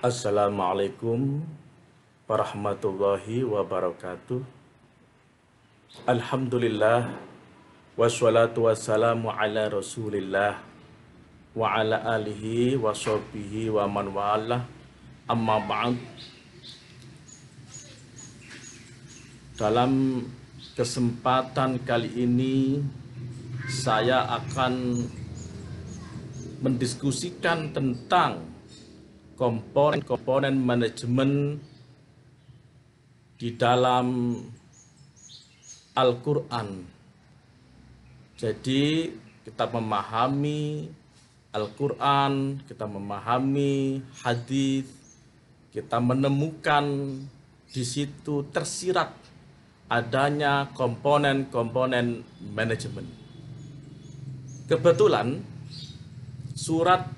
Assalamualaikum warahmatullahi wabarakatuh. Alhamdulillah wassalatu wassalamu ala Rasulillah wa ala alihi wa sahbihi wa man walah. Amma ba'd. Dalam kesempatan kali ini saya akan mendiskusikan tentang komponen-komponen manajemen di dalam Al-Quran. Jadi kita memahami Al-Quran, kita memahami hadis, kita menemukan di situ tersirat adanya komponen-komponen manajemen. Kebetulan surat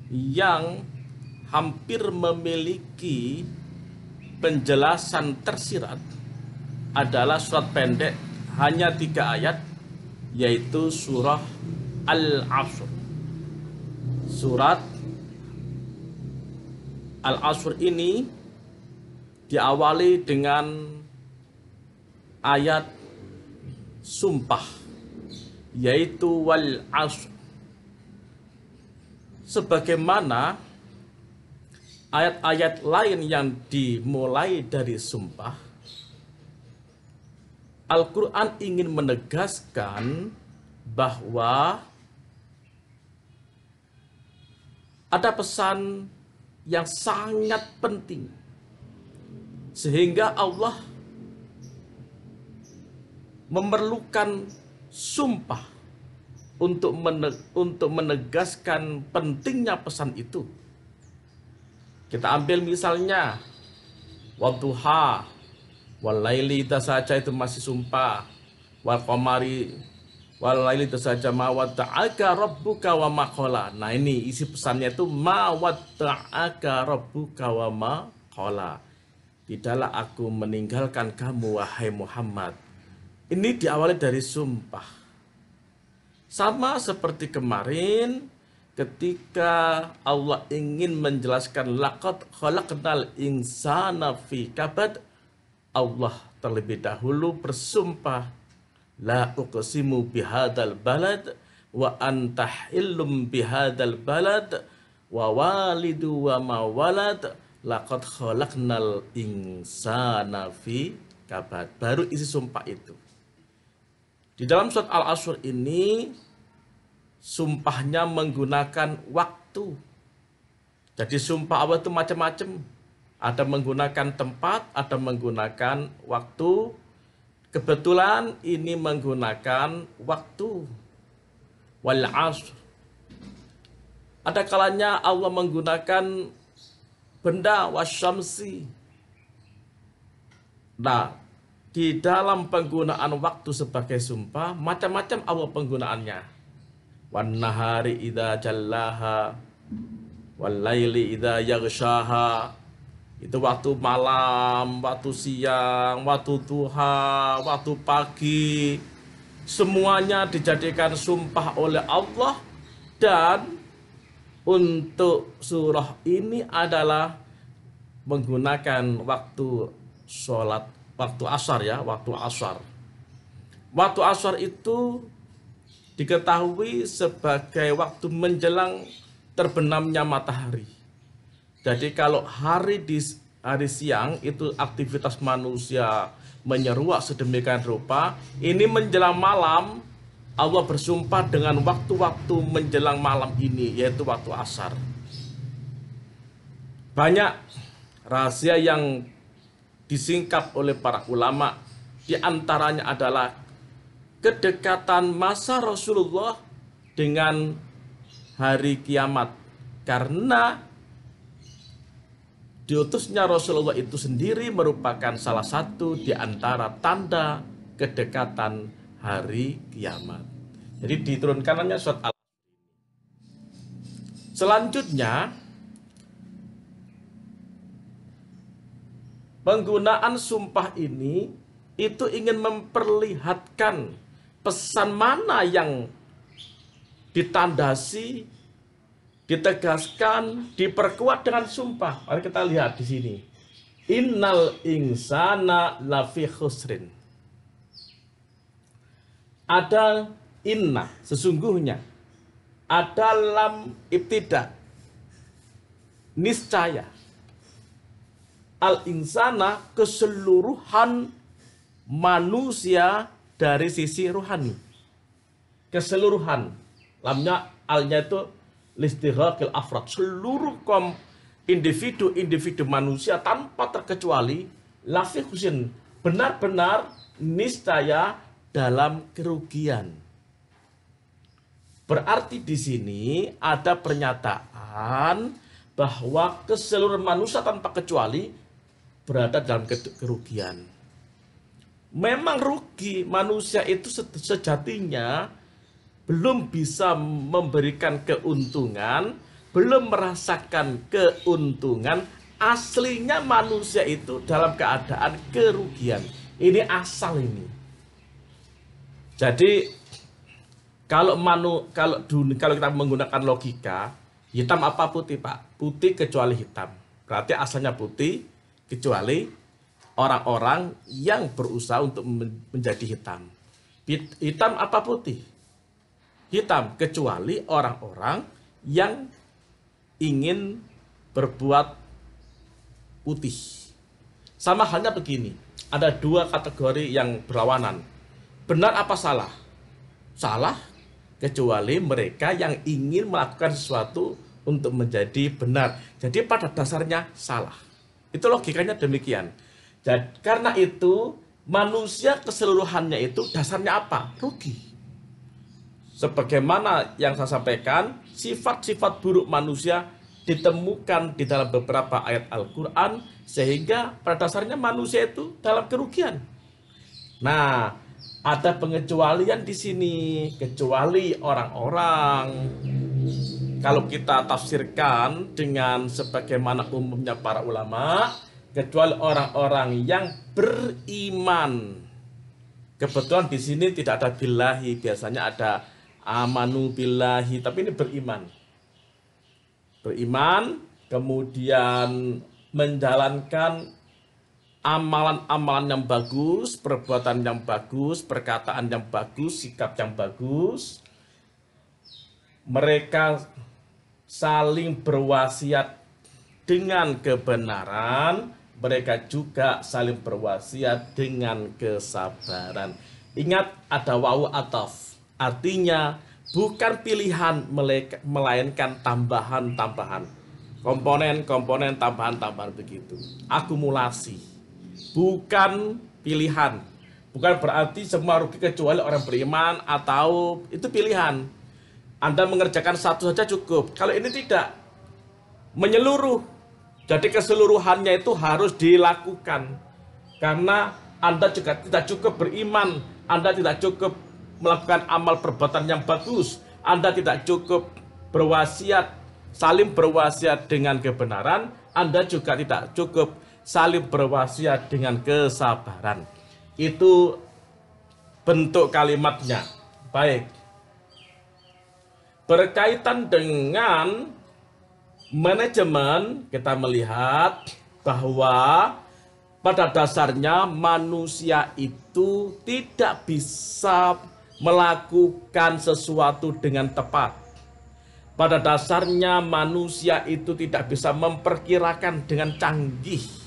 yang hampir memiliki penjelasan tersirat adalah surat pendek hanya 3 ayat, yaitu surah Al-Asr. Surat Al-Asr ini diawali dengan ayat sumpah, yaitu wal asr. Sebagaimana ayat-ayat lain yang dimulai dari sumpah, Al-Quran ingin menegaskan bahwa ada pesan yang sangat penting, sehingga Allah memerlukan sumpah untuk menegaskan pentingnya pesan itu. Kita ambil misalnya wadduha, walaili idza saja, itu masih sumpah. Wal qamari walaili idza saja ma wadda'aka rabbuka wa ma qala. Nah, ini isi pesannya itu ma wadda'aka rabbuka wa ma qala. Tidaklah aku meninggalkan kamu wahai Muhammad. Ini diawali dari sumpah. Sama seperti kemarin ketika Allah ingin menjelaskan laqad khalaqnal insana fi kabad, Allah terlebih dahulu bersumpah la uqsimu bihadzal balad wa anta hillum bihadzal balad wa walidu wa ma walad laqad khalaqnal insana fi kabad. Baru isi sumpah itu. Di dalam surat Al-Asr ini sumpahnya menggunakan waktu. Jadi sumpah Allah itu macam-macam. Ada menggunakan tempat, ada menggunakan waktu. Kebetulan ini menggunakan waktu. Wal asr. Ada kalanya Allah menggunakan benda, wasyamsi. Nah, di dalam penggunaan waktu sebagai sumpah, macam-macam Allah penggunaannya. Wan nahari idza jallaha wal laili idza yaghshaha. Itu waktu malam, waktu siang, waktu duha, waktu pagi. Semuanya dijadikan sumpah oleh Allah. Dan untuk surah ini adalah menggunakan waktu sholat, waktu asar ya, waktu asar. Waktu asar itu diketahui sebagai waktu menjelang terbenamnya matahari. Jadi kalau hari siang itu aktivitas manusia menyeruak sedemikian rupa, ini menjelang malam Allah bersumpah dengan waktu-waktu menjelang malam ini, yaitu waktu asar. Banyak rahasia yang disingkap oleh para ulama, di antaranya adalah kedekatan masa Rasulullah dengan hari kiamat, karena diutusnya Rasulullah itu sendiri merupakan salah satu di antara tanda kedekatan hari kiamat. Jadi diturunkannya surat Al. Selanjutnya, penggunaan sumpah ini itu ingin memperlihatkan pesan mana yang ditandasi ditegaskan, diperkuat dengan sumpah. Mari kita lihat di sini. Innal insana lafi khusrin. Ada inna, sesungguhnya. Ada lam ibtida, niscaya. Al insana, keseluruhan manusia dari sisi rohani. Keseluruhan. Lamnya, alnya itu listighraqil afrad. Seluruh individu manusia tanpa terkecuali lafi khusrin, benar-benar niscaya dalam kerugian. Berarti di sini ada pernyataan bahwa keseluruhan manusia tanpa kecuali berada dalam kerugian. Memang rugi, manusia itu sejatinya belum bisa memberikan keuntungan, belum merasakan keuntungan. Aslinya manusia itu dalam keadaan kerugian. Ini asal ini. Jadi kalau kita menggunakan logika, hitam apa putih, Pak? Putih kecuali hitam. Berarti asalnya putih kecuali orang-orang yang berusaha untuk menjadi hitam. Hitam apa putih? Hitam kecuali orang-orang yang ingin berbuat putih. Sama halnya begini, ada dua kategori yang berlawanan. Benar apa salah? Salah kecuali mereka yang ingin melakukan sesuatu untuk menjadi benar. Jadi pada dasarnya salah. Itu logikanya demikian. Jadi, karena itu manusia keseluruhannya itu dasarnya apa? Rugi. Sebagaimana yang saya sampaikan, sifat-sifat buruk manusia ditemukan di dalam beberapa ayat Al-Quran, sehingga pada dasarnya manusia itu dalam kerugian. Nah, ada pengecualian di sini, kecuali orang-orang, kalau kita tafsirkan dengan sebagaimana umumnya para ulama, kecuali orang-orang yang beriman. Kebetulan di sini tidak ada billahi, biasanya ada amanu billahi, tapi ini beriman. Beriman, kemudian menjalankan amalan-amalan yang bagus, perbuatan yang bagus, perkataan yang bagus, sikap yang bagus. Mereka saling berwasiat dengan kebenaran, mereka juga saling berwasiat dengan kesabaran. Ingat, ada wawu ataf, artinya bukan pilihan melainkan tambahan-tambahan, komponen-komponen tambahan-tambahan begitu, akumulasi. Bukan pilihan. Bukan berarti semua rugi kecuali orang beriman, atau itu pilihan. Anda mengerjakan satu saja cukup. Kalau ini tidak, menyeluruh. Jadi keseluruhannya itu harus dilakukan. Karena Anda juga tidak cukup beriman, Anda tidak cukup melakukan amal perbuatan yang bagus, Anda tidak cukup berwasiat, saling berwasiat dengan kebenaran, Anda juga tidak cukup saling berwasiat dengan kesabaran. Itu bentuk kalimatnya. Baik. Berkaitan dengan manajemen, kita melihat bahwa pada dasarnya manusia itu tidak bisa melakukan sesuatu dengan tepat. Pada dasarnya manusia itu tidak bisa memperkirakan dengan canggih.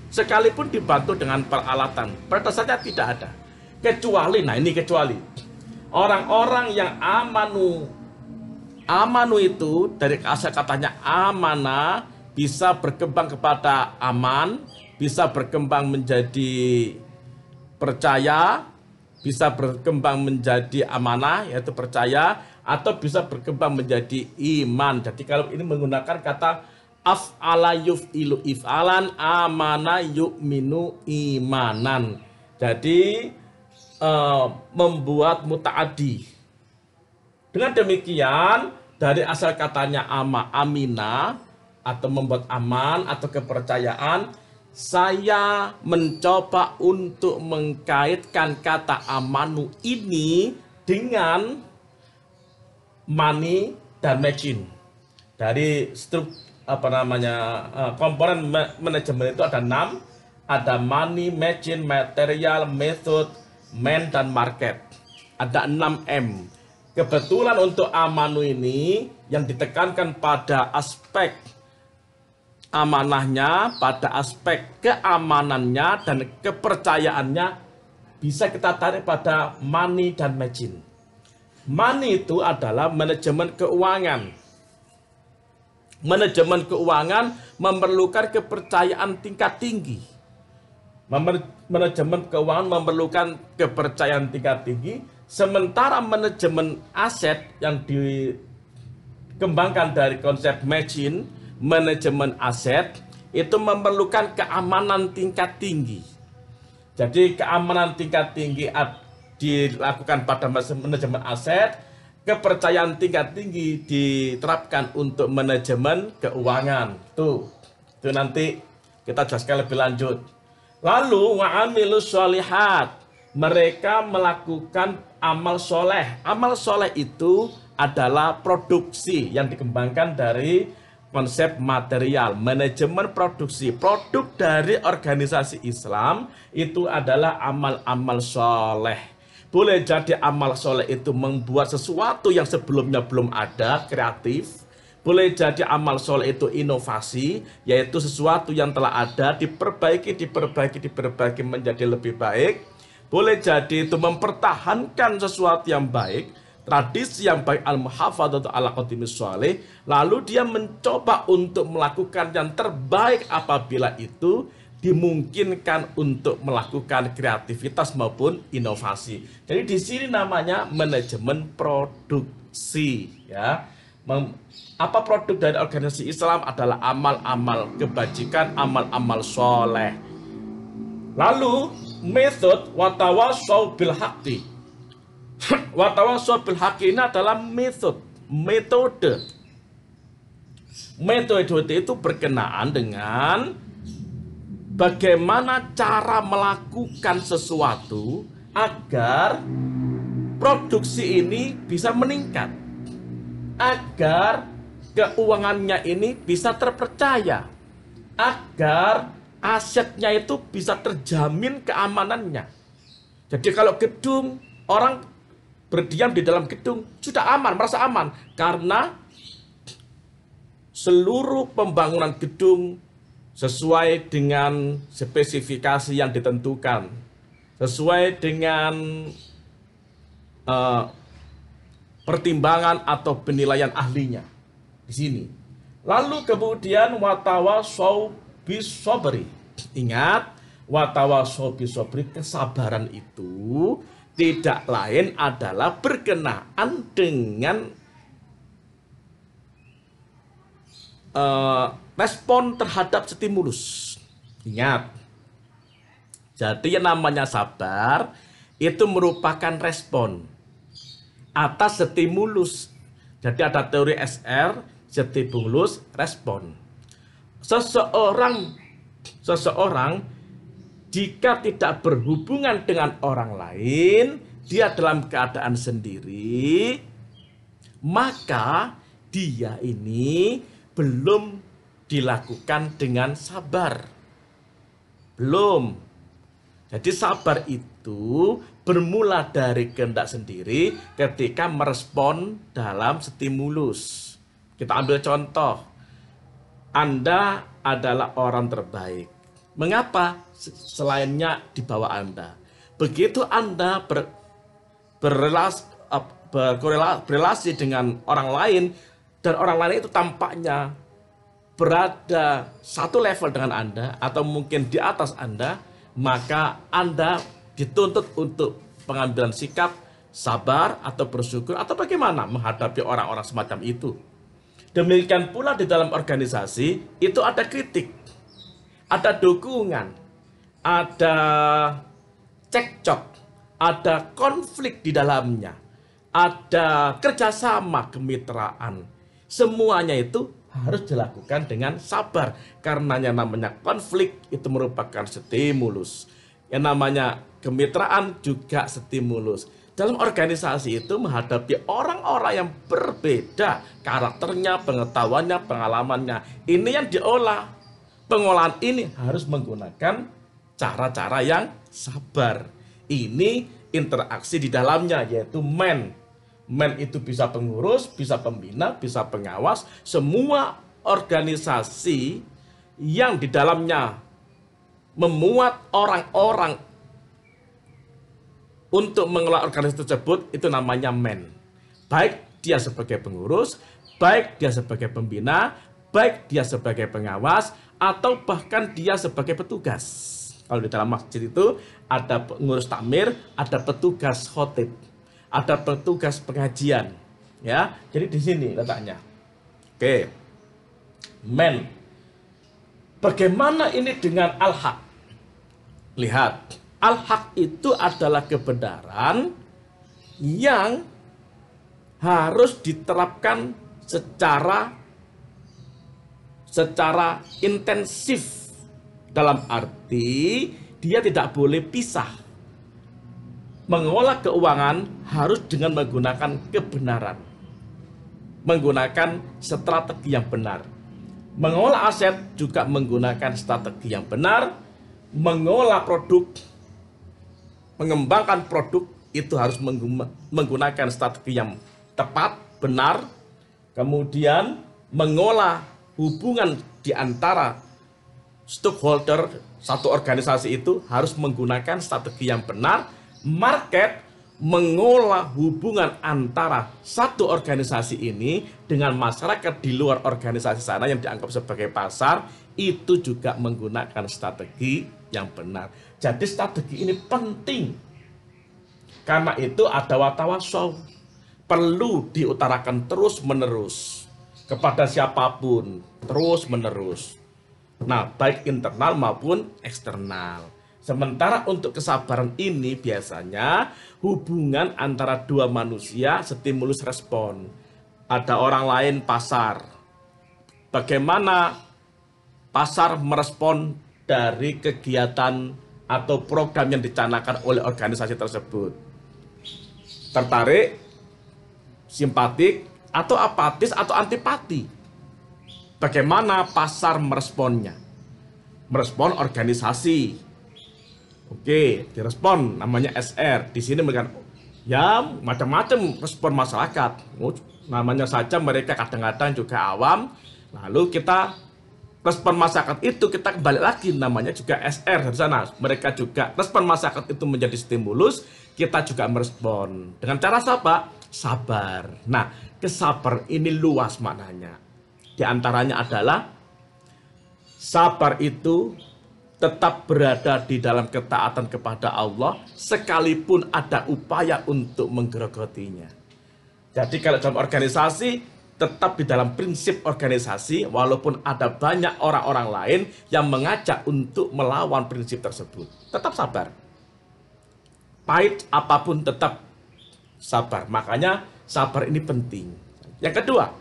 Sekalipun dibantu dengan peralatan, pada dasarnya tidak ada. Kecuali, nah ini kecuali, orang-orang yang amanu itu dari asal katanya amanah, bisa berkembang kepada aman, bisa berkembang menjadi percaya, bisa berkembang menjadi amanah, yaitu percaya, atau bisa berkembang menjadi iman. Jadi kalau ini menggunakan kata af'ala yuf'ilu if'alan, amana yu'minu imanan. Jadi membuat muta'addi. Dengan demikian, dari asal katanya amina, atau membuat aman, atau kepercayaan, saya mencoba untuk mengkaitkan kata amanu ini dengan money dan machine. Dari komponen manajemen itu ada 6, ada money, machine, material, method, man, dan market. Ada 6M. Kebetulan untuk Amanu ini yang ditekankan pada aspek amanahnya, pada aspek keamanannya dan kepercayaannya, bisa kita tarik pada money dan machine. Money itu adalah manajemen keuangan. Manajemen keuangan memerlukan kepercayaan tingkat tinggi. Manajemen keuangan memerlukan kepercayaan tingkat tinggi, sementara manajemen aset yang dikembangkan dari konsep manajemen aset itu memerlukan keamanan tingkat tinggi. Jadi keamanan tingkat tinggi dilakukan pada manajemen aset, kepercayaan tingkat tinggi diterapkan untuk manajemen keuangan. Itu nanti kita jelaskan lebih lanjut. Lalu wa'amilus sholihat, mereka melakukan amal soleh. Amal soleh itu adalah produksi yang dikembangkan dari konsep material, manajemen produksi. Produk dari organisasi Islam itu adalah amal-amal soleh. Boleh jadi amal soleh itu membuat sesuatu yang sebelumnya belum ada, kreatif. Boleh jadi amal soleh itu inovasi, yaitu sesuatu yang telah ada diperbaiki menjadi lebih baik. Boleh jadi itu mempertahankan sesuatu yang baik, tradisi yang baik, al-muhafadzatu ala qadimis sholih, lalu dia mencoba untuk melakukan yang terbaik apabila itu dimungkinkan untuk melakukan kreativitas maupun inovasi. Jadi di sini namanya manajemen produksi, ya. Apa produk dari organisasi Islam adalah amal-amal kebajikan, amal-amal soleh. Lalu metode watawasau bil haqqi. Watawasau bil haqqi ini adalah metode. Metode itu berkenaan dengan bagaimana cara melakukan sesuatu agar produksi ini bisa meningkat, agar keuangannya ini bisa terpercaya, agar asetnya itu bisa terjamin keamanannya. Jadi kalau gedung, orang berdiam di dalam gedung sudah aman, merasa aman, karena seluruh pembangunan gedung sesuai dengan spesifikasi yang ditentukan, sesuai dengan pertimbangan atau penilaian ahlinya di sini. Lalu kemudian watawasau bisobri. Ingat, watawasau bisobri, kesabaran itu tidak lain adalah berkenaan dengan respon terhadap stimulus. Ingat, jadi yang namanya sabar itu merupakan respon atas stimulus. Jadi ada teori SR, stimulus, respon. Seseorang jika tidak berhubungan dengan orang lain, dia dalam keadaan sendiri, maka dia ini belum dilakukan dengan sabar. Belum. Jadi sabar itu bermula dari kehendak sendiri ketika merespon dalam stimulus. Kita ambil contoh. Anda adalah orang terbaik. Mengapa selainnya di bawah Anda? Begitu Anda berrelasi dengan orang lain, dan orang lain itu tampaknya berada satu level dengan Anda atau mungkin di atas Anda, maka Anda dituntut untuk pengambilan sikap sabar atau bersyukur atau bagaimana menghadapi orang-orang semacam itu. Demikian pula di dalam organisasi itu ada kritik, ada dukungan, ada cekcok, ada konflik di dalamnya, ada kerjasama, kemitraan. Semuanya itu harus dilakukan dengan sabar. Karenanya namanya konflik itu merupakan stimulus. Yang namanya kemitraan juga stimulus. dalam organisasi itu menghadapi orang-orang yang berbeda karakternya, pengetahuannya, pengalamannya. Ini yang diolah. Pengolahan ini harus menggunakan cara-cara yang sabar. Ini interaksi di dalamnya, yaitu men. Men itu bisa pengurus, bisa pembina, bisa pengawas. Semua organisasi yang di dalamnya memuat orang-orang untuk mengelola organisasi tersebut, itu namanya men. Baik dia sebagai pengurus, baik dia sebagai pembina, baik dia sebagai pengawas, atau bahkan dia sebagai petugas. Kalau di dalam masjid itu ada pengurus takmir, ada petugas khotib, ada petugas pengajian, ya. Jadi di sini letaknya. Oke, men. Bagaimana ini dengan al-haq? Lihat, al-haq itu adalah kebenaran yang harus diterapkan secara intensif, dalam arti dia tidak boleh pisah. Mengolah keuangan harus dengan menggunakan kebenaran, menggunakan strategi yang benar. Mengolah aset juga menggunakan strategi yang benar. Mengolah produk, mengembangkan produk itu harus menggunakan strategi yang tepat, benar. Kemudian mengolah hubungan di antara stakeholder satu organisasi itu harus menggunakan strategi yang benar. Market mengolah hubungan antara satu organisasi ini dengan masyarakat di luar organisasi sana yang dianggap sebagai pasar, itu juga menggunakan strategi yang benar. Jadi strategi ini penting. Karena itu ada watawassaw, perlu diutarakan terus-menerus kepada siapapun, terus-menerus. Nah, baik internal maupun eksternal. Sementara untuk kesabaran ini biasanya hubungan antara dua manusia, stimulus respon. Ada orang lain pasar. Bagaimana pasar merespon dari kegiatan atau program yang dicanangkan oleh organisasi tersebut? Tertarik, simpatik, atau apatis, atau antipati? Bagaimana pasar meresponnya? Merespon organisasi. Oke, direspon namanya SR. Di sini mereka ya macam-macam respon masyarakat. Namanya saja mereka kadang-kadang juga awam. Lalu kita respon masyarakat itu kita kembali lagi namanya juga SR dari sana. Mereka juga respon masyarakat itu menjadi stimulus, kita juga merespon. Dengan cara apa? Sabar. Nah, kesabar ini luas maknanya. Di antaranya adalah sabar itu tetap berada di dalam ketaatan kepada Allah sekalipun ada upaya untuk menggerogotinya. Jadi kalau dalam organisasi tetap di dalam prinsip organisasi walaupun ada banyak orang-orang lain yang mengajak untuk melawan prinsip tersebut. Tetap sabar. Pahit apapun tetap sabar. Makanya sabar ini penting. Yang kedua,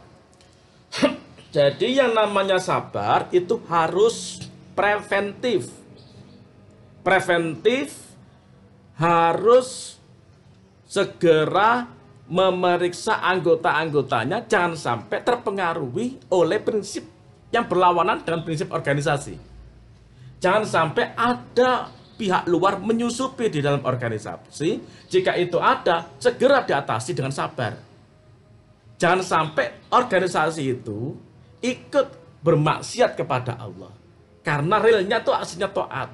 jadi yang namanya sabar itu harus preventif. Preventif harus segera memeriksa anggota-anggotanya jangan sampai terpengaruhi oleh prinsip yang berlawanan dengan prinsip organisasi. Jangan sampai ada pihak luar menyusupi di dalam organisasi. Jika itu ada, segera diatasi dengan sabar. Jangan sampai organisasi itu ikut bermaksiat kepada Allah. Karena realnya itu aslinya taat.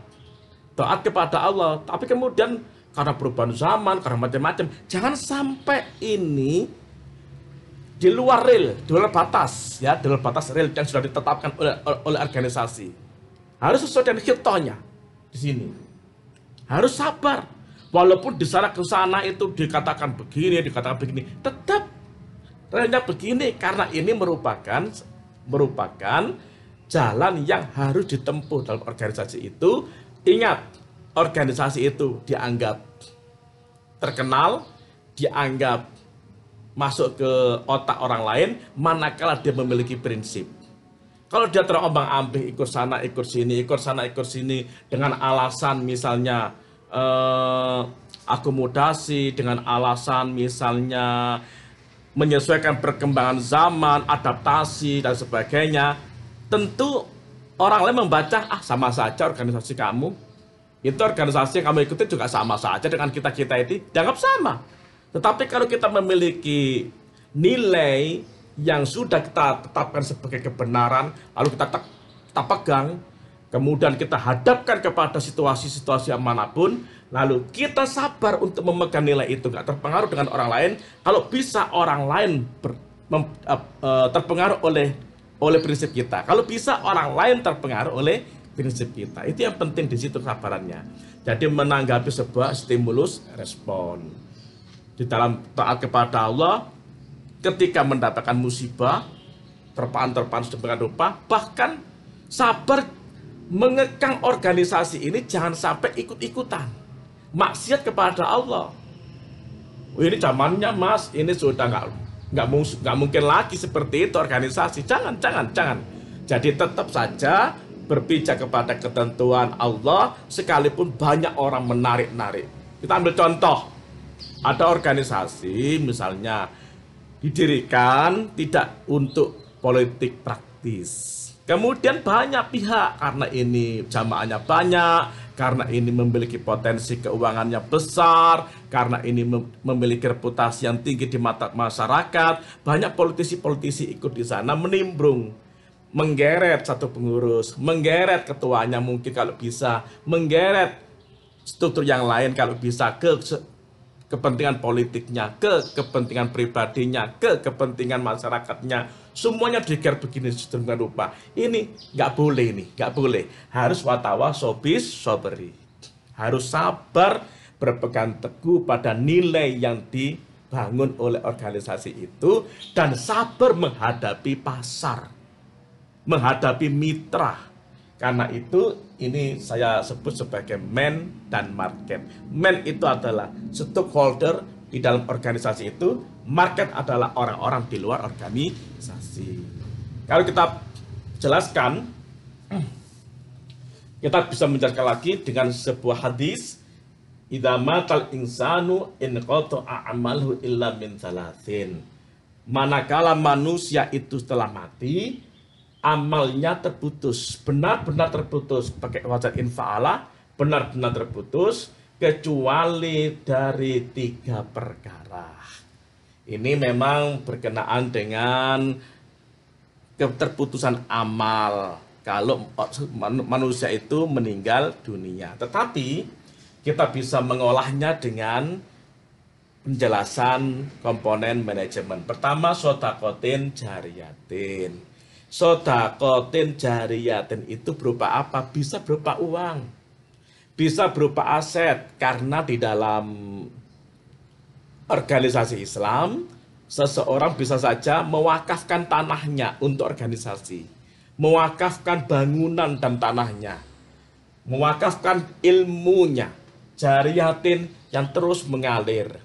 Taat kepada Allah. Tapi kemudian karena perubahan zaman, karena macam-macam. Jangan sampai ini di luar real, di luar batas. Ya, di luar batas real yang sudah ditetapkan oleh organisasi. Harus sesuai dengan hitohnya di sini. Harus sabar. Walaupun di sana ke sana itu dikatakan begini, dikatakan begini. Tetap realnya begini. Karena ini merupakan jalan yang harus ditempuh dalam organisasi itu. Ingat, organisasi itu dianggap terkenal, dianggap masuk ke otak orang lain, manakala dia memiliki prinsip. Kalau dia terombang-ambing ikut sana, ikut sini, ikut sana, ikut sini, dengan alasan misalnya akomodasi dengan alasan misalnya menyesuaikan perkembangan zaman, adaptasi dan sebagainya, tentu orang lain membaca, ah sama saja organisasi kamu. Itu organisasi yang kamu ikuti juga sama saja dengan kita-kita ini, dianggap sama. Tetapi kalau kita memiliki nilai yang sudah kita tetapkan sebagai kebenaran, lalu kita pegang, kemudian kita hadapkan kepada situasi-situasi yang manapun, lalu kita sabar untuk memegang nilai itu, nggak terpengaruh dengan orang lain. Kalau bisa orang lain terpengaruh oleh prinsip kita, kalau bisa orang lain terpengaruh oleh prinsip kita, itu yang penting di situ kesabarannya. Jadi menanggapi sebuah stimulus respon di dalam taat kepada Allah, ketika mendapatkan musibah, terpaan sedemikian rupa, bahkan sabar mengekang organisasi ini jangan sampai ikut-ikutan maksiat kepada Allah. Ini zamannya Mas, ini sudah nggak mungkin lagi seperti itu organisasi. Jangan. Jadi tetap saja berpijak kepada ketentuan Allah, sekalipun banyak orang menarik-narik. Kita ambil contoh, ada organisasi misalnya didirikan tidak untuk politik praktis. Kemudian banyak pihak, karena ini jamaahnya banyak, karena ini memiliki potensi keuangannya besar, karena ini memiliki reputasi yang tinggi di mata masyarakat, banyak politisi-politisi ikut di sana menimbrung, menggeret satu pengurus, menggeret ketuanya mungkin kalau bisa, menggeret struktur yang lain kalau bisa, ke kepentingan politiknya, ke kepentingan pribadinya, ke kepentingan masyarakatnya, semuanya digeret begini sedemikian rupa. Ini nggak boleh. Harus watawa sobis soberi, harus sabar, berpegang teguh pada nilai yang dibangun oleh organisasi itu, dan sabar menghadapi pasar, menghadapi mitra. Karena itu ini saya sebut sebagai man dan market. Man itu adalah stakeholder di dalam organisasi itu, market adalah orang-orang di luar organisasi. Kalau kita jelaskan, kita bisa menjelaskan lagi dengan sebuah hadis, idza matal insanu in qata'a a'maluhu illa min salasin. Manakala manusia itu telah mati, amalnya terputus, benar-benar terputus, pakai wajan infa'ala, benar-benar terputus, kecuali dari 3 perkara. Ini memang berkenaan dengan keterputusan amal kalau manusia itu meninggal dunia. Tetapi kita bisa mengolahnya dengan penjelasan komponen manajemen. Pertama, sodakotin jariyatin. Sodakotin jariyatin itu berupa apa? Bisa berupa uang, bisa berupa aset, karena di dalam organisasi Islam, seseorang bisa saja mewakafkan tanahnya untuk organisasi, mewakafkan bangunan dan tanahnya, mewakafkan ilmunya, jariyatin yang terus mengalir.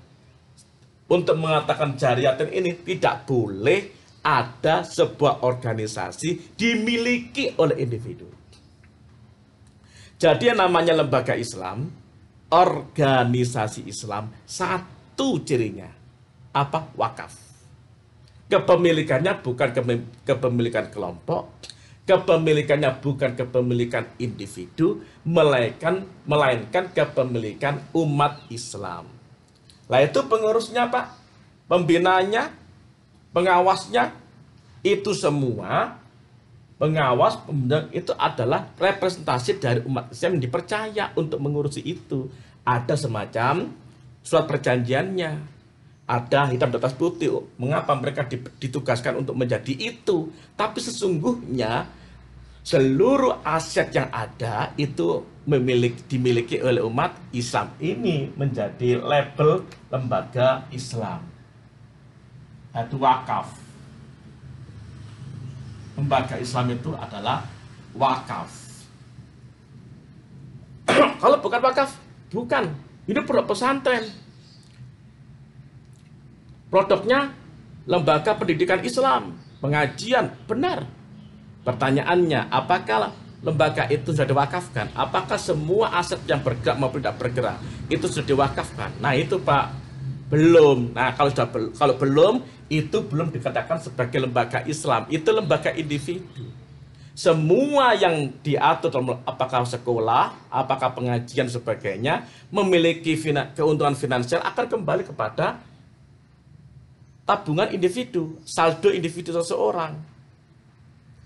Untuk mengatakan jariyatin ini tidak boleh ada sebuah organisasi dimiliki oleh individu. Jadi yang namanya lembaga Islam, organisasi Islam, satu cirinya apa? Wakaf. Kepemilikannya bukan kepemilikan kelompok, kepemilikannya bukan kepemilikan individu, melainkan kepemilikan umat Islam. Lah itu pengurusnya Pak, pembinanya, pengawasnya, itu semua pengawas itu adalah representasi dari umat Islam yang dipercaya untuk mengurusi itu. Ada semacam surat perjanjiannya, ada hitam di atas putih mengapa mereka ditugaskan untuk menjadi itu. Tapi sesungguhnya seluruh aset yang ada itu dimiliki oleh umat Islam. Ini menjadi label lembaga Islam. Itu wakaf. Lembaga Islam itu adalah wakaf. Kalau bukan wakaf, bukan. Ini produk pesantren. Produknya lembaga pendidikan Islam, pengajian, benar. Pertanyaannya, apakah lembaga itu sudah diwakafkan? Apakah semua aset yang bergerak maupun tidak bergerak itu sudah diwakafkan? Nah itu Pak, belum. Nah kalau belum, itu belum dikatakan sebagai lembaga Islam, itu lembaga individu. Semua yang diatur dalam apakah sekolah, apakah pengajian sebagainya memiliki keuntungan finansial akan kembali kepada tabungan individu, saldo individu seseorang.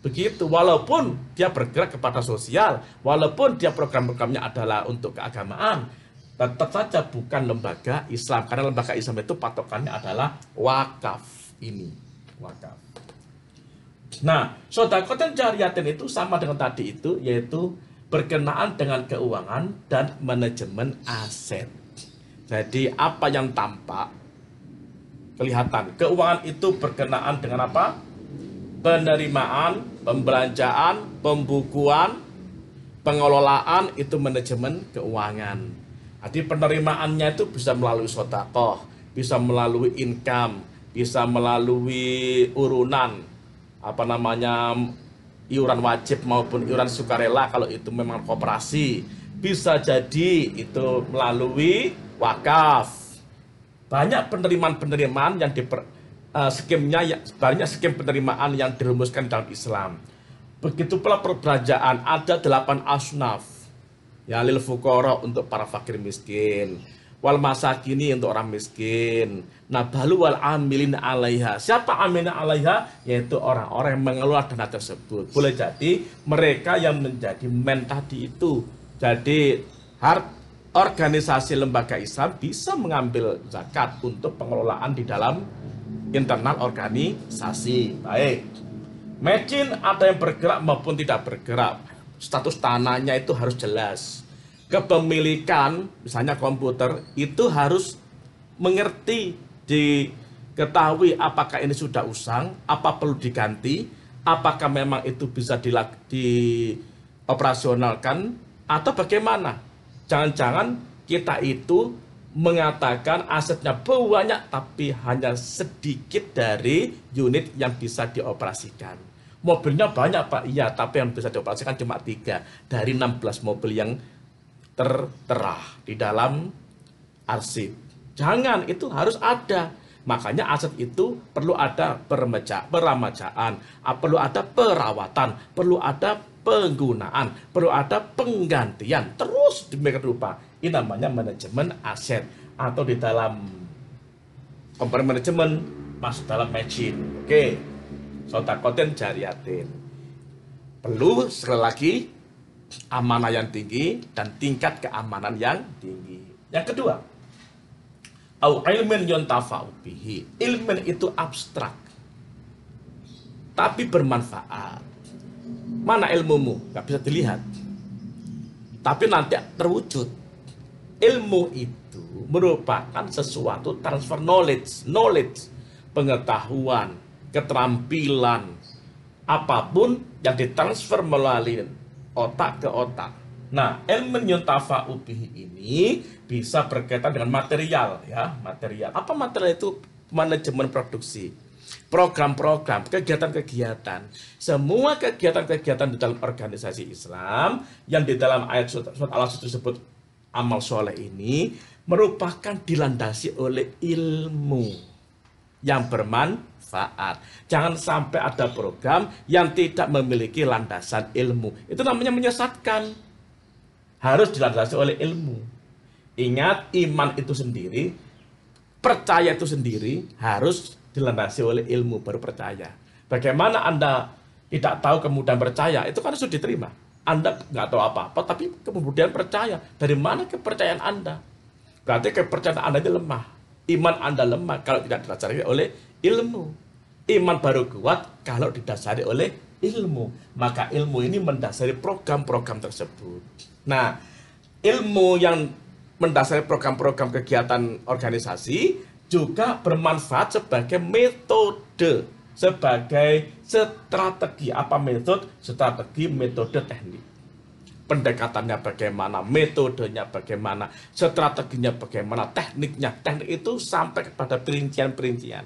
Begitu, walaupun dia bergerak kepada sosial, walaupun dia program-programnya adalah untuk keagamaan, tetap saja bukan lembaga Islam, karena lembaga Islam itu patokannya adalah wakaf ini, wakaf. Nah, sodakoten jariyatin itu sama dengan tadi itu, yaitu berkenaan dengan keuangan dan manajemen aset. Jadi apa yang tampak kelihatan, keuangan itu berkenaan dengan apa? Penerimaan, pembelanjaan, pembukuan, pengelolaan, itu manajemen keuangan. Jadi penerimaannya itu bisa melalui sodakoh, bisa melalui income, bisa melalui urunan, iuran wajib maupun iuran sukarela kalau itu memang koperasi. Bisa jadi itu melalui wakaf. Banyak penerimaan-penerimaan yang skemnya ya, banyak skem penerimaan yang dirumuskan dalam Islam. Begitu pula perbelanjaan, ada 8 asnaf. Ya, lil fuqara untuk para fakir miskin, wal masakini untuk orang miskin. Nah, balu wal amilin alaiha. Siapa amilin alaiha? Yaitu orang-orang yang mengelola dana tersebut. Boleh jadi mereka yang menjadi men tadi itu. Jadi organisasi lembaga Islam bisa mengambil zakat untuk pengelolaan di dalam internal organisasi. Baik. Mecin ada yang bergerak maupun tidak bergerak. Status tanahnya itu harus jelas. Kepemilikan, misalnya komputer, itu harus mengerti, diketahui apakah ini sudah usang, apa perlu diganti, apakah memang itu bisa dioperasionalkan, atau bagaimana. Jangan-jangan kita itu mengatakan asetnya banyak, tapi hanya sedikit dari unit yang bisa dioperasikan. Mobilnya banyak Pak, iya, tapi yang bisa dioperasikan cuma 3 dari 16 mobil yang tertera di dalam arsip. Jangan, itu harus ada. Makanya aset itu perlu ada peramajaan, perlu ada perawatan, perlu ada penggunaan, perlu ada penggantian, terus demikian rupa. Ini namanya manajemen aset, atau di dalam komponen manajemen masuk dalam matching. Oke. Sodakoten jariyatin. Perlu sekali lagi amanah yang tinggi dan tingkat keamanan yang tinggi. Yang kedua, au ilmin yuntafa'u bihi. Ilmin itu abstrak, tapi bermanfaat. Mana ilmumu? Gak bisa dilihat, tapi nanti terwujud. Ilmu itu merupakan sesuatu transfer knowledge, pengetahuan, keterampilan, apapun yang ditransfer melalui otak ke otak. Nah, ilmu yuntafa'u bihi ini bisa berkaitan dengan material, ya, material. Apa material itu? Manajemen produksi, program-program, kegiatan-kegiatan. Semua kegiatan-kegiatan di dalam organisasi Islam yang di dalam ayat surat Al-Asr disebut amal soleh ini merupakan dilandasi oleh ilmu yang bermanfaat. Jangan sampai ada program yang tidak memiliki landasan ilmu. Itu namanya menyesatkan. Harus dilandasi oleh ilmu. Ingat, iman itu sendiri, percaya itu sendiri harus dilandasi oleh ilmu baru percaya. Bagaimana Anda tidak tahu kemudian percaya? Itu kan sudah diterima. Anda nggak tahu apa-apa, tapi kemudian percaya. Dari mana kepercayaan Anda? Berarti kepercayaan Anda itu lemah. Iman Anda lemah kalau tidak didasari oleh ilmu. Iman baru kuat kalau didasari oleh ilmu. Maka ilmu ini mendasari program-program tersebut. Nah, ilmu yang mendasari program-program kegiatan organisasi juga bermanfaat sebagai metode, sebagai strategi. Apa metode? Strategi, metode, teknik. Pendekatannya bagaimana, metodenya bagaimana, strateginya bagaimana, tekniknya. Teknik itu sampai kepada perincian-perincian.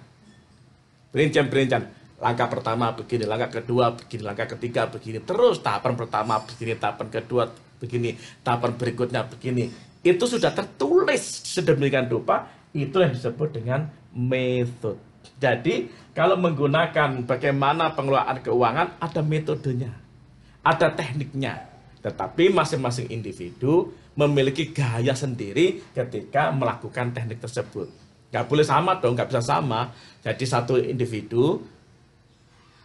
Perincian-perincian. Langkah pertama begini, langkah kedua begini, langkah ketiga begini, terus tahapan pertama begini, tahapan kedua begini, tahapan berikutnya begini. Itu sudah tertulis sedemikian rupa, itu yang disebut dengan metode. Jadi kalau menggunakan bagaimana pengelolaan keuangan, ada metodenya, ada tekniknya. Tetapi masing-masing individu memiliki gaya sendiri ketika melakukan teknik tersebut. Nggak boleh sama dong, nggak bisa sama. Jadi satu individu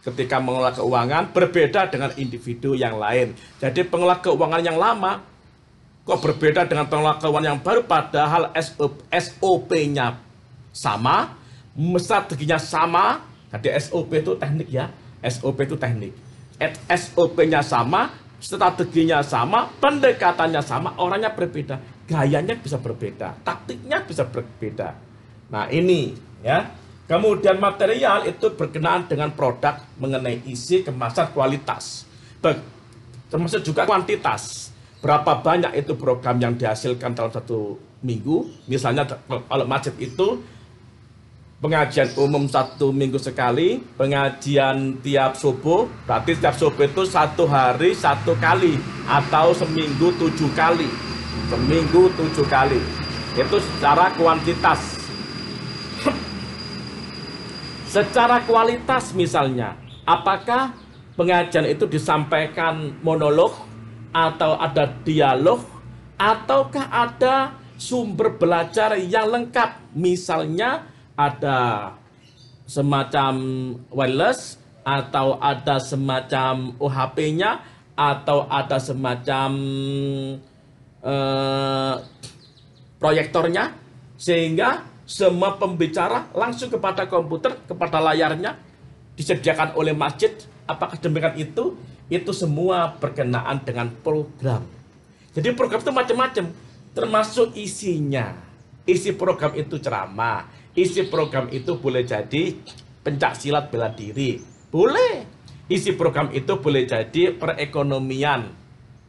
ketika mengelola keuangan berbeda dengan individu yang lain. Jadi pengelola keuangan yang lama kok berbeda dengan pengelola keuangan yang baru, padahal SOP-nya sama, strateginya sama. Jadi SOP itu teknik ya, SOP itu teknik. SOP-nya sama, strateginya sama, pendekatannya sama, orangnya berbeda, gayanya bisa berbeda, taktiknya bisa berbeda. Nah ini ya. Kemudian material itu berkenaan dengan produk mengenai isi, kemasan, kualitas. Termasuk juga kuantitas. Berapa banyak itu program yang dihasilkan dalam satu minggu. Misalnya kalau masjid itu pengajian umum 1 minggu sekali, pengajian tiap subuh, berarti tiap subuh itu 1 hari 1 kali, atau seminggu 7 kali. Seminggu 7 kali. Itu secara kuantitas. Secara kualitas misalnya, apakah pengajian itu disampaikan monolog, atau ada dialog, ataukah ada sumber belajar yang lengkap? Misalnya ada semacam wireless, atau ada semacam OHP-nya, atau ada semacam proyektornya, sehingga semua pembicara langsung kepada komputer, kepada layarnya, disediakan oleh masjid. Apakah demikian itu? Itu semua berkenaan dengan program. Jadi program itu macam-macam, termasuk isinya. Isi program itu ceramah, isi program itu boleh jadi pencak silat bela diri, boleh. Isi program itu boleh jadi perekonomian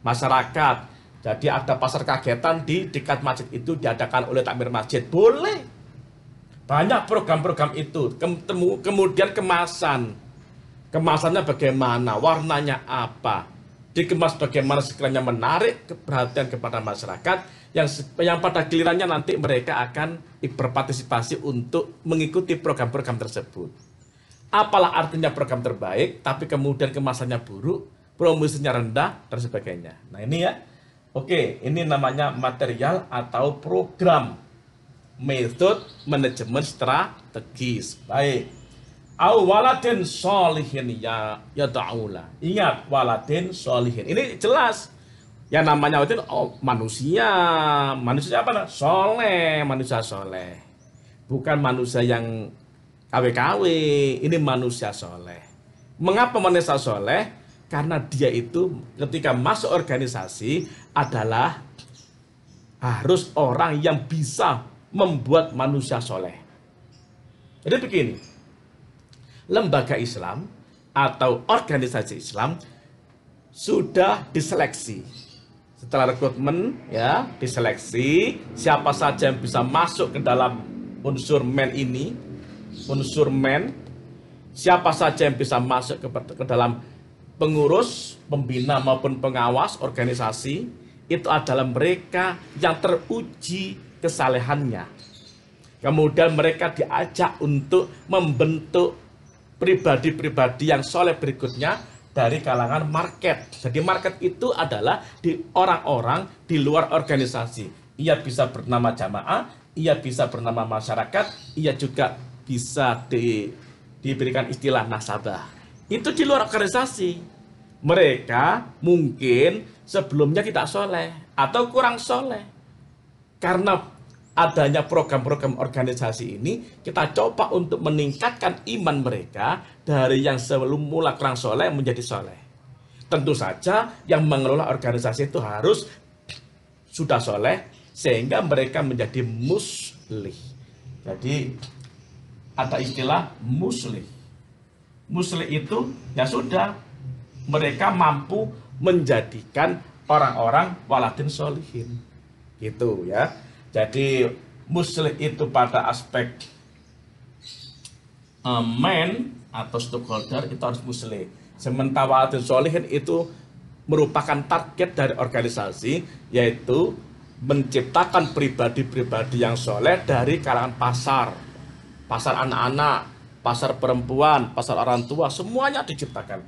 masyarakat. Jadi ada pasar kagetan di dekat masjid itu diadakan oleh takmir masjid, boleh. Banyak program-program itu. Kemudian kemasan. Kemasannya bagaimana, warnanya apa, dikemas bagaimana sekiranya menarik perhatian kepada masyarakat, yang pada gilirannya nanti mereka akan berpartisipasi untuk mengikuti program-program tersebut. Apalah artinya program terbaik, tapi kemudian kemasannya buruk, promosinya rendah, dan sebagainya. Nah ini ya, oke, ini namanya material atau program. Metode manajemen strategis. Baik. Au waladin sholihin ya ta'ula. Ingat, waladin sholihin. Ini jelas. Yang namanya itu manusia. Manusia apa? Soleh, manusia soleh. Bukan manusia yang KW-KW. Ini manusia soleh. Mengapa manusia soleh? Karena dia itu ketika masuk organisasi adalah harus orang yang bisa membuat manusia soleh. Jadi begini, lembaga Islam atau organisasi Islam sudah diseleksi. Setelah rekrutmen ya, diseleksi siapa saja yang bisa masuk ke dalam unsur men ini, unsur men, siapa saja yang bisa masuk ke dalam pengurus, pembina maupun pengawas organisasi, itu adalah mereka yang teruji kesalehannya. Kemudian mereka diajak untuk membentuk pribadi-pribadi yang soleh berikutnya dari kalangan market. Jadi market itu adalah di orang-orang di luar organisasi. Ia bisa bernama jamaah, ia bisa bernama masyarakat, ia juga bisa diberikan istilah nasabah. Itu di luar organisasi. Mereka mungkin sebelumnya tidak soleh atau kurang soleh. Karena adanya program-program organisasi ini, kita coba untuk meningkatkan iman mereka dari yang sebelum mula kurang soleh menjadi soleh. Tentu saja yang mengelola organisasi itu harus sudah soleh sehingga mereka menjadi muslih. Jadi ada istilah muslih. Muslih itu ya sudah, mereka mampu menjadikan orang-orang waladin sholihin. Gitu ya. Jadi muslih itu pada aspek man atau stakeholder itu harus muslim. Sementara wa'adun sholihin itu merupakan target dari organisasi, yaitu menciptakan pribadi-pribadi yang soleh dari kalangan pasar anak-anak, pasar perempuan, pasar orang tua, semuanya diciptakan.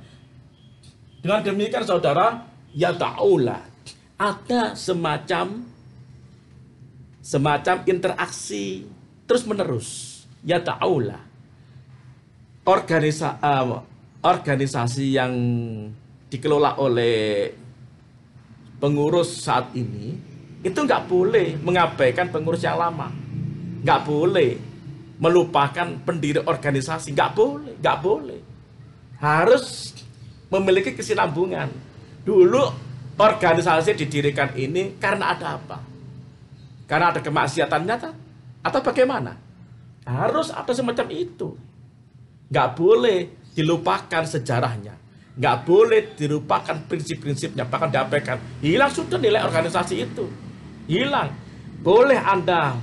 Dengan demikian saudara, ya ta'ula, ada semacam interaksi terus menerus. Ya ta'ula, organisasi yang dikelola oleh pengurus saat ini itu nggak boleh mengabaikan pengurus yang lama, nggak boleh melupakan pendiri organisasi, nggak boleh, harus memiliki kesinambungan. Dulu organisasi didirikan ini karena ada apa? Karena ada kemaksiatan nyata atau bagaimana? Harus ada semacam itu. Nggak boleh dilupakan sejarahnya, nggak boleh dilupakan prinsip-prinsipnya, bahkan diabaikan. Hilang sudah nilai organisasi itu, hilang. Boleh Anda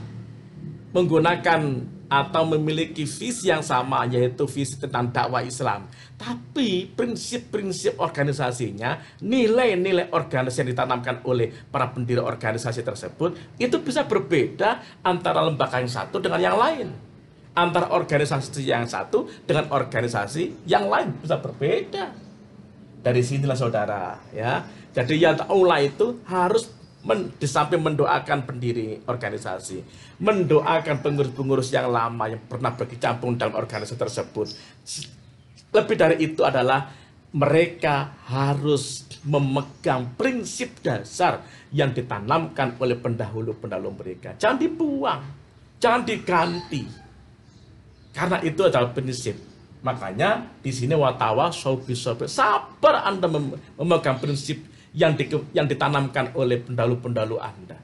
menggunakan atau memiliki visi yang sama, yaitu visi tentang dakwah Islam, tapi prinsip-prinsip organisasinya, nilai-nilai organisasi yang ditanamkan oleh para pendiri organisasi tersebut, itu bisa berbeda antara lembaga yang satu dengan yang lain, antara organisasi yang satu dengan organisasi yang lain bisa berbeda. Dari sinilah saudara, ya. Jadi ya ta'ula itu harus di samping mendoakan pendiri organisasi, mendoakan pengurus-pengurus yang lama yang pernah berkecimpung dalam organisasi tersebut. Lebih dari itu adalah mereka harus memegang prinsip dasar yang ditanamkan oleh pendahulu-pendahulu mereka. Jangan dibuang, jangan diganti. Karena itu adalah prinsip. Makanya di sini watawasau bisabr, sabar Anda memegang prinsip yang ditanamkan oleh pendahulu-pendahulu Anda.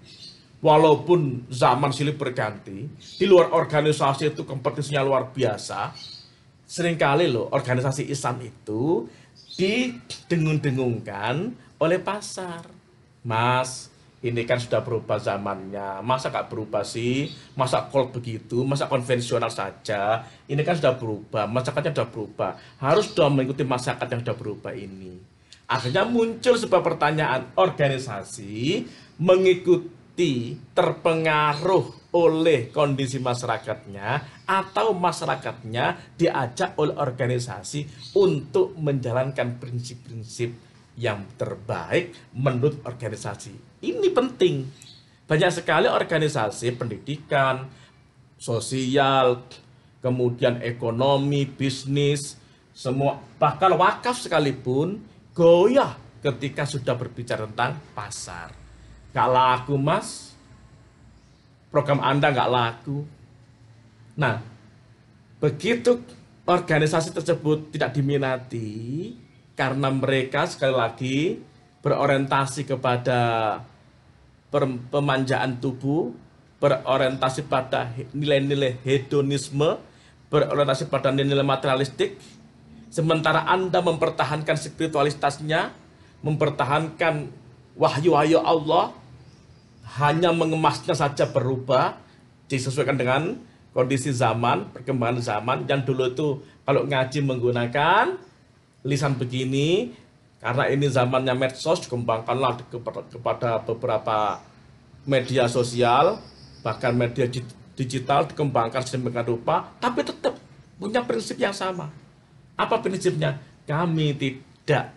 Walaupun zaman silih berganti, di luar organisasi itu kompetisinya luar biasa. Seringkali loh organisasi Islam itu didengung-dengungkan oleh pasar. Mas, ini kan sudah berubah zamannya, masa gak berubah sih? Masa kol begitu, masa konvensional saja? Ini kan sudah berubah, masyarakatnya sudah berubah, harus dong mengikuti masyarakat yang sudah berubah ini. Akhirnya muncul sebuah pertanyaan, organisasi mengikuti terpengaruh oleh kondisi masyarakatnya atau masyarakatnya diajak oleh organisasi untuk menjalankan prinsip-prinsip yang terbaik menurut organisasi. Ini penting. Banyak sekali organisasi pendidikan, sosial, kemudian ekonomi, bisnis, semua, bahkan wakaf sekalipun goyah ketika sudah berbicara tentang pasar. Gak laku mas, program Anda gak laku. Nah, begitu organisasi tersebut tidak diminati karena mereka sekali lagi berorientasi kepada pemanjaan tubuh, berorientasi pada nilai-nilai hedonisme, berorientasi pada nilai-nilai materialistik. Sementara Anda mempertahankan spiritualitasnya, mempertahankan wahyu-wahyu Allah, hanya mengemasnya saja berubah, disesuaikan dengan kondisi zaman, perkembangan zaman. Yang dulu itu kalau ngaji menggunakan lisan begini, karena ini zamannya medsos, dikembangkanlah kepada beberapa media sosial, bahkan media digital dikembangkan sedemikian rupa, tapi tetap punya prinsip yang sama. Apa prinsipnya? Kami tidak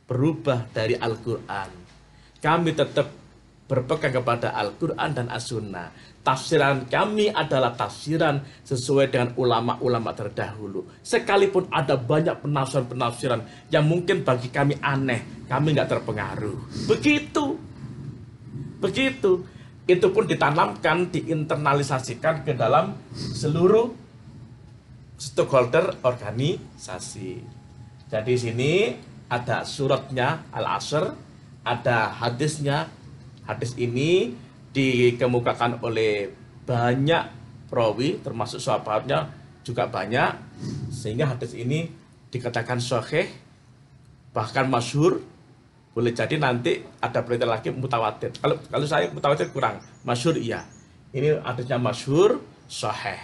berubah dari Al-Quran. Kami tetap berpegang kepada Al-Quran dan As-Sunnah. Tafsiran kami adalah tafsiran sesuai dengan ulama-ulama terdahulu. Sekalipun ada banyak penafsiran-penafsiran yang mungkin bagi kami aneh, kami nggak terpengaruh. Begitu. Itu pun ditanamkan, diinternalisasikan ke dalam seluruh stakeholder organisasi. Jadi sini ada suratnya Al-Asr, ada hadisnya. Hadis ini dikemukakan oleh banyak perawi, termasuk sahabatnya juga banyak, sehingga hadis ini dikatakan sahih, bahkan masyhur. Boleh jadi nanti ada penelitian lagi mutawatir. Kalau saya mutawatir kurang, masyhur iya. Ini hadisnya masyhur, sahih.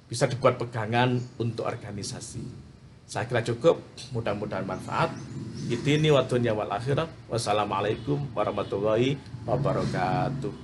bisa dibuat pegangan untuk organisasi. Saya kira cukup, mudah-mudahan manfaat. Idini wa dunya wal akhirah. Wassalamualaikum warahmatullahi wabarakatuh.